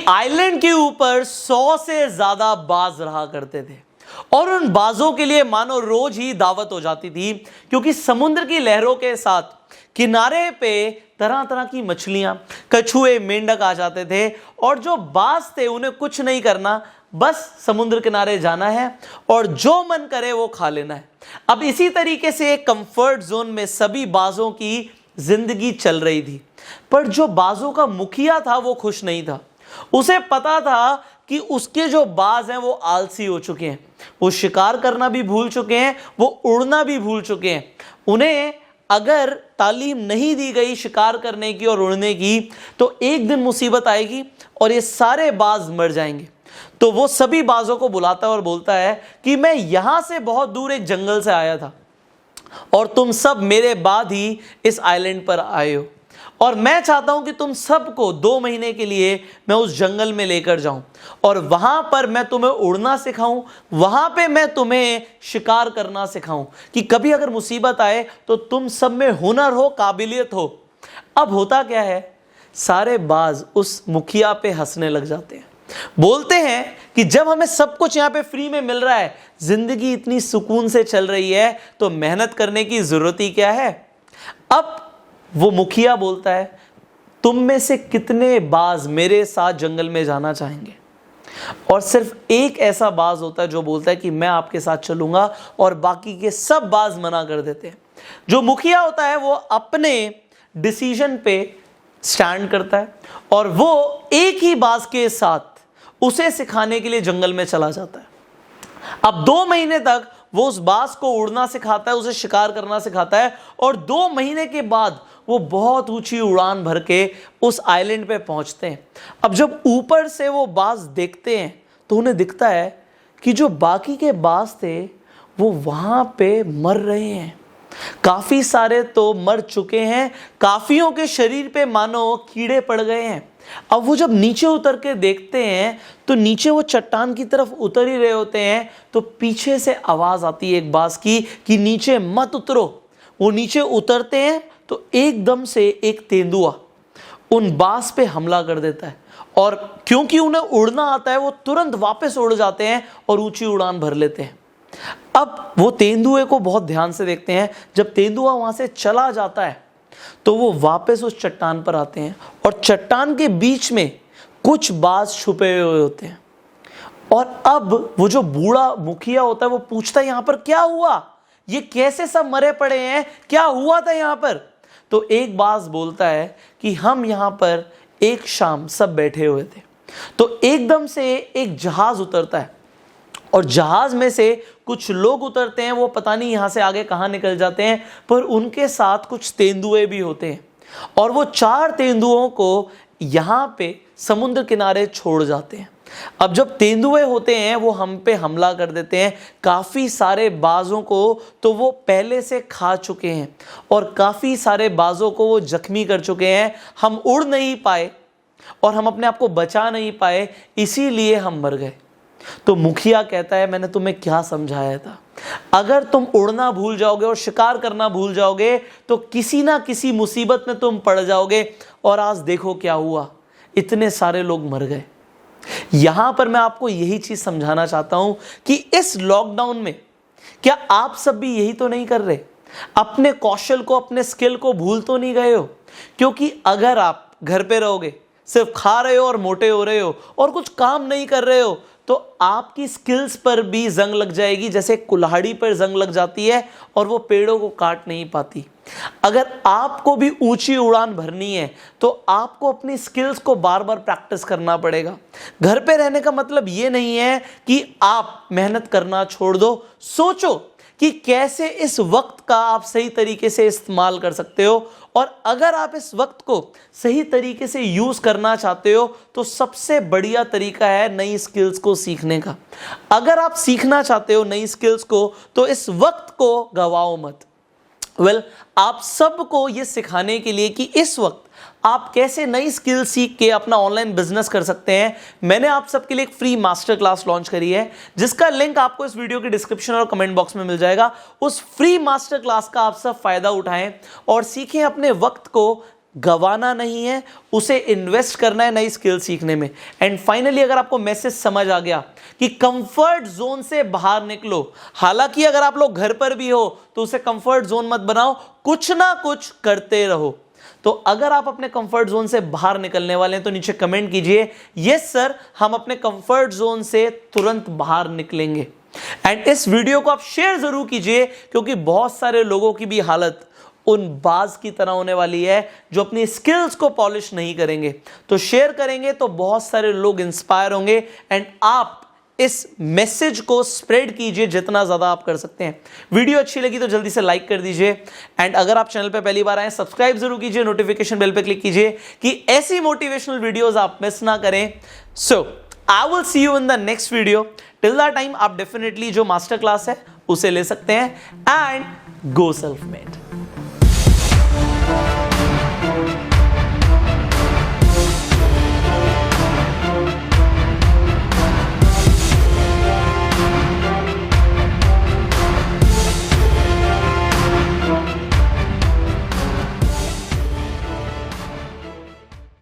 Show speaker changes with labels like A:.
A: Island के ऊपर 100 से ज्यादा बाज रहा करते थे और उन बाजों के लिए मानो रोज ही दावत हो जाती थी, क्योंकि समुद्र की लहरों के साथ किनारे पे तरह तरह की मछलियां, कछुए, मेंढक आ जाते थे और जो बाज थे उन्हें कुछ नहीं करना, बस समुद्र किनारे जाना है और जो मन करे वो खा लेना है। अब इसी तरीके से एक कंफर्ट जोन में सभी बाजों की जिंदगी चल रही थी, पर जो बाजों का मुखिया था वो खुश नहीं था। उसे पता था कि उसके जो बाज हैं वो आलसी हो चुके हैं, वो शिकार करना भी भूल चुके हैं, वो उड़ना भी भूल चुके हैं। उन्हें अगर तालीम नहीं दी गई शिकार करने की और उड़ने की तो एक दिन मुसीबत आएगी और ये सारे बाज मर जाएंगे। तो वो सभी बाजों को बुलाता है और बोलता है कि मैं यहां से बहुत दूर एक जंगल से आया था और तुम सब मेरे बाद ही इस आइलैंड पर आए हो और मैं चाहता हूं कि तुम सबको 2 महीने के लिए मैं उस जंगल में लेकर जाऊं और वहां पर मैं तुम्हें उड़ना सिखाऊं, वहां पे मैं तुम्हें शिकार करना सिखाऊं कि कभी अगर मुसीबत आए तो तुम सब में हुनर हो, काबिलियत हो। अब होता क्या है, सारे बाज उस मुखिया पे हंसने लग जाते हैं, बोलते हैं कि जब हमें सब कुछ यहां पे फ्री में मिल रहा है, जिंदगी इतनी सुकून से चल रही है, तो मेहनत करने की जरूरत ही क्या है। अब वो मुखिया बोलता है, तुम में से कितने बाज मेरे साथ जंगल में जाना चाहेंगे। और सिर्फ एक ऐसा बाज होता है जो बोलता है कि मैं आपके साथ चलूंगा और बाकी के सब बाज मना कर देते हैं। जो मुखिया होता है वो अपने डिसीजन पे स्टैंड करता है और वो एक ही बाज के साथ उसे सिखाने के लिए जंगल में चला जाता है। अब 2 महीने तक वो उस बाज को उड़ना सिखाता है, उसे शिकार करना सिखाता है और 2 महीने के बाद वो बहुत ऊंची उड़ान भर के उस आइलैंड पे पहुंचते हैं। अब जब ऊपर से वो बाज देखते हैं तो उन्हें दिखता है कि जो बाकी के बाज थे वो वहां पे मर रहे हैं। काफी सारे तो मर चुके हैं, काफियों के शरीर पे मानो कीड़े पड़ गए हैं। अब वो जब नीचे उतर के देखते हैं तो नीचे वो चट्टान की तरफ उतर ही रहे होते हैं तो पीछे से आवाज आती है एक बाज की कि नीचे मत उतरो। वो नीचे उतरते हैं तो एकदम से एक तेंदुआ उन बाज पे हमला कर देता है और क्योंकि उन्हें उड़ना आता है वो तुरंत वापस उड़ जाते हैं और ऊंची उड़ान भर लेते हैं। अब वो तेंदुए को बहुत ध्यान से देखते हैं। जब तेंदुआ वहां से चला जाता है तो वो वापस उस चट्टान पर आते हैं और चट्टान के बीच में कुछ बाज छुपे हुए होते हैं। और अब वो जो बूढ़ा मुखिया होता है वो पूछता है, यहां पर क्या हुआ, ये कैसे सब मरे पड़े हैं, क्या हुआ था यहां पर। तो एक बाज बोलता है कि हम यहां पर एक शाम सब बैठे हुए थे तो एकदम से एक जहाज उतरता है और जहाज में से कुछ लोग उतरते हैं। वो पता नहीं यहां से आगे कहां निकल जाते हैं, पर उनके साथ कुछ तेंदुए भी होते हैं और वो 4 तेंदुओं को यहां पे समुद्र किनारे छोड़ जाते हैं। अब जब तेंदुए होते हैं वो हम पे हमला कर देते हैं। काफी सारे बाजों को तो वो पहले से खा चुके हैं और काफी सारे बाजों को वो जख्मी कर चुके हैं। हम उड़ नहीं पाए और हम अपने आप को बचा नहीं पाए, इसीलिए हम मर गए। तो मुखिया कहता है, मैंने तुम्हें क्या समझाया था, अगर तुम उड़ना भूल जाओगे और शिकार करना भूल जाओगे तो किसी ना किसी मुसीबत में तुम पड़ जाओगे। और आज देखो क्या हुआ, इतने सारे लोग मर गए। यहां पर मैं आपको यही चीज समझाना चाहता हूं कि इस लॉकडाउन में क्या आप सब भी यही तो नहीं कर रहे, अपने कौशल को, अपने स्किल को भूल तो नहीं गए हो। क्योंकि अगर आप घर पे रहोगे, सिर्फ खा रहे हो और मोटे हो रहे हो और कुछ काम नहीं कर रहे हो तो आपकी स्किल्स पर भी जंग लग जाएगी, जैसे कुल्हाड़ी पर जंग लग जाती है और वो पेड़ों को काट नहीं पाती। अगर आपको भी ऊंची उड़ान भरनी है तो आपको अपनी स्किल्स को बार बार प्रैक्टिस करना पड़ेगा। घर पे रहने का मतलब ये नहीं है कि आप मेहनत करना छोड़ दो। सोचो कि कैसे इस वक्त का आप सही तरीके से इस्तेमाल कर सकते हो और अगर आप इस वक्त को सही तरीके से यूज करना चाहते हो तो सबसे बढ़िया तरीका है नई स्किल्स को सीखने का। अगर आप सीखना चाहते हो नई स्किल्स को तो इस वक्त को गवाओ मत। आप सबको ये सिखाने के लिए कि इस वक्त आप कैसे नई स्किल सीख के अपना ऑनलाइन बिजनेस कर सकते हैं, मैंने आप सबके लिए एक फ्री मास्टर क्लास लॉन्च करी है जिसका लिंक आपको इस वीडियो के डिस्क्रिप्शन और कमेंट बॉक्स में मिल जाएगा। उस फ्री मास्टर क्लास का आप सब फायदा उठाएं और सीखें अपने वक्त को गंवाना नहीं है, उसे इन्वेस्ट करना है नई स्किल सीखने में। एंड फाइनली अगर आपको मैसेज समझ आ गया कि कंफर्ट जोन से बाहर निकलो, हालांकि अगर आप लोग घर पर भी हो तो उसे कंफर्ट जोन मत बनाओ, कुछ ना कुछ करते रहो। तो अगर आप अपने कंफर्ट जोन से बाहर निकलने वाले हैं तो नीचे कमेंट कीजिए, यस सर, हम अपने कंफर्ट जोन से तुरंत बाहर निकलेंगे। एंड इस वीडियो को आप शेयर जरूर कीजिए, क्योंकि बहुत सारे लोगों की भी हालत उन बाज की तरह होने वाली है जो अपनी स्किल्स को पॉलिश नहीं करेंगे। तो शेयर करेंगे तो बहुत सारे लोग इंस्पायर होंगे। एंड आप इस मैसेज को स्प्रेड कीजिए जितना ज्यादा आप कर सकते हैं। वीडियो अच्छी लगी तो जल्दी से लाइक कर दीजिए। एंड अगर आप चैनल पे पहली बार आए, सब्सक्राइब जरूर कीजिए, नोटिफिकेशन बेल पे क्लिक कीजिए कि ऐसी मोटिवेशनल वीडियोस आप मिस ना करें। So I will see you in the next video. Till that time आप डेफिनेटली जो मास्टर क्लास है उसे ले सकते हैं। And go self made.